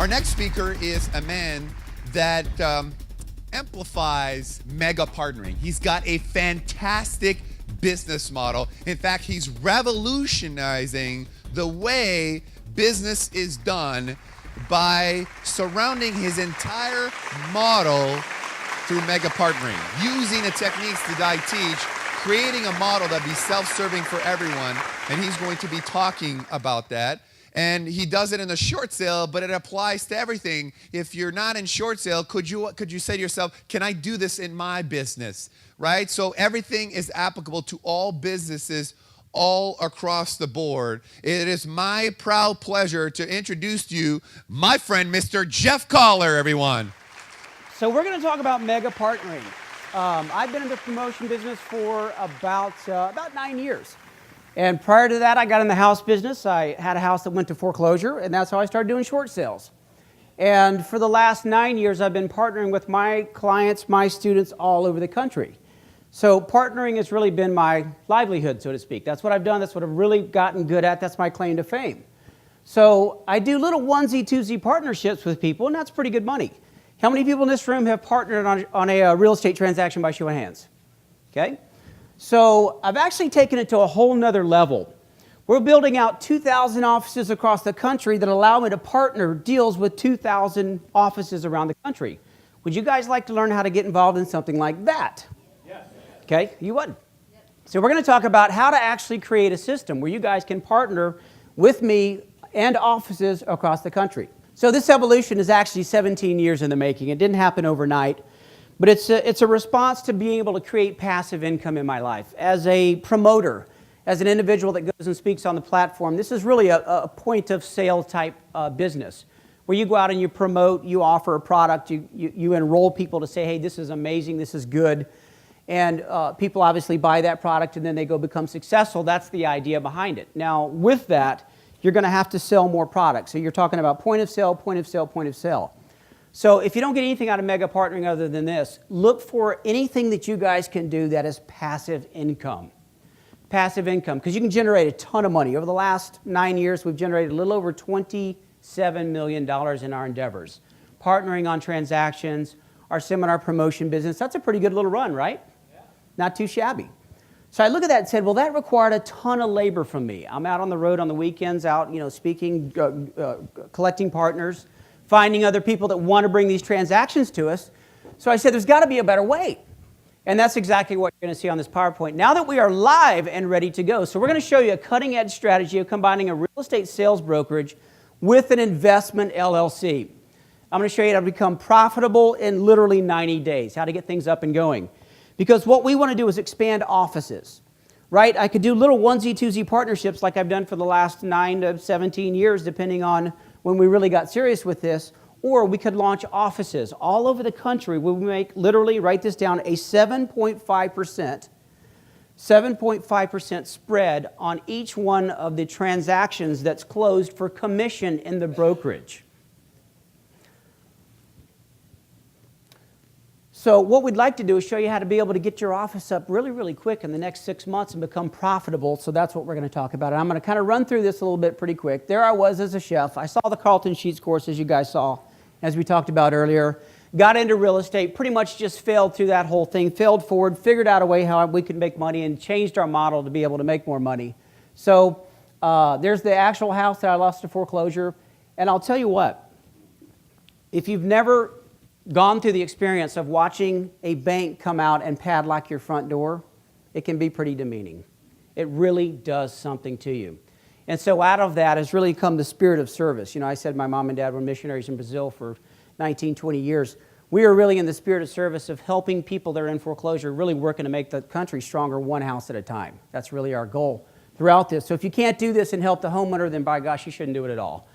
next speaker is a man that amplifies mega partnering. He's got a fantastic business model. In fact, he's revolutionizing the way business is done by surrounding his entire model through mega partnering, using the techniques that I teach, creating a model that be self-serving for everyone, and he's going to be talking about that. And he does it in a short sale, but it applies to everything. If you're not in short sale, could you say to yourself, can I do this in my business, right? So everything is applicable to all businesses all across the board. It is my proud pleasure to introduce to you my friend, Mr. Jeff Collier, everyone. So we're going to talk about mega partnering. I've been in the promotion business for about 9 years. And prior to that, I got in the house business. I had a house that went to foreclosure, and that's how I started doing short sales. And for the last 9 years, I've been partnering with my clients, my students all over the country. So partnering has really been my livelihood, so to speak. That's what I've done. That's what I've really gotten good at. That's my claim to fame. So I do little onesie, twosie partnerships with people, and that's pretty good money. How many people in this room have partnered on a real estate transaction by show of hands? Okay. So I've actually taken it to a whole nother level. We're building out 2,000 offices across the country that allow me to partner deals with 2,000 offices around the country. Would you guys like to learn how to get involved in something like that? Yes. Okay, you would. Yes. So we're going to talk about how to actually create a system where you guys can partner with me and offices across the country. So this evolution is actually 17 years in the making. It didn't happen overnight. But it's a response to being able to create passive income in my life. As a promoter, as an individual that goes and speaks on the platform, this is really a point of sale type business where you go out and you promote, you offer a product, you enroll people to say, hey, this is amazing, this is good. And people obviously buy that product and then they go become successful. That's the idea behind it. Now, with that, you're going to have to sell more products. So you're talking about point of sale, point of sale, point of sale. So if you don't get anything out of mega partnering other than this, look for anything that you guys can do that is passive income. Passive income, because you can generate a ton of money. Over the last 9 years, we've generated a little over $27 million in our endeavors. Partnering on transactions, our seminar promotion business, that's a pretty good little run, right? Yeah. Not too shabby. So I look at that and said, well, that required a ton of labor from me. I'm out on the road on the weekends, out speaking, collecting partners, finding other people that want to bring these transactions to us. So I said, there's got to be a better way. And that's exactly what you're going to see on this PowerPoint. Now that we are live and ready to go, so we're going to show you a cutting-edge strategy of combining a real estate sales brokerage with an investment LLC. I'm going to show you how to become profitable in literally 90 days, how to get things up and going. Because what we want to do is expand offices, right? I could do little onesie, twosie partnerships like I've done for the last 9 to 17 years, depending on when we really got serious with this, or we could launch offices all over the country. We would make, literally, write this down, a 7.5% spread on each one of the transactions that's closed for commission in the brokerage. So what we'd like to do is show you how to be able to get your office up really, really quick in the next 6 months and become profitable. So that's what we're going to talk about. And I'm going to kind of run through this a little bit pretty quick. There I was as a chef. I saw the Carlton Sheets course, as you guys saw, as we talked about earlier. Got into real estate, pretty much just failed through that whole thing, failed forward, figured out a way how we could make money and changed our model to be able to make more money. So there's the actual house that I lost to foreclosure. And I'll tell you what, if you've never gone through the experience of watching a bank come out and padlock your front door, it can be pretty demeaning. It really does something to you. And so out of that has really come the spirit of service. I said my mom and dad were missionaries in Brazil for 19, 20 years. We are really in the spirit of service of helping people that are in foreclosure, really working to make the country stronger one house at a time. That's really our goal throughout this. So if you can't do this and help the homeowner, then by gosh, you shouldn't do it at all.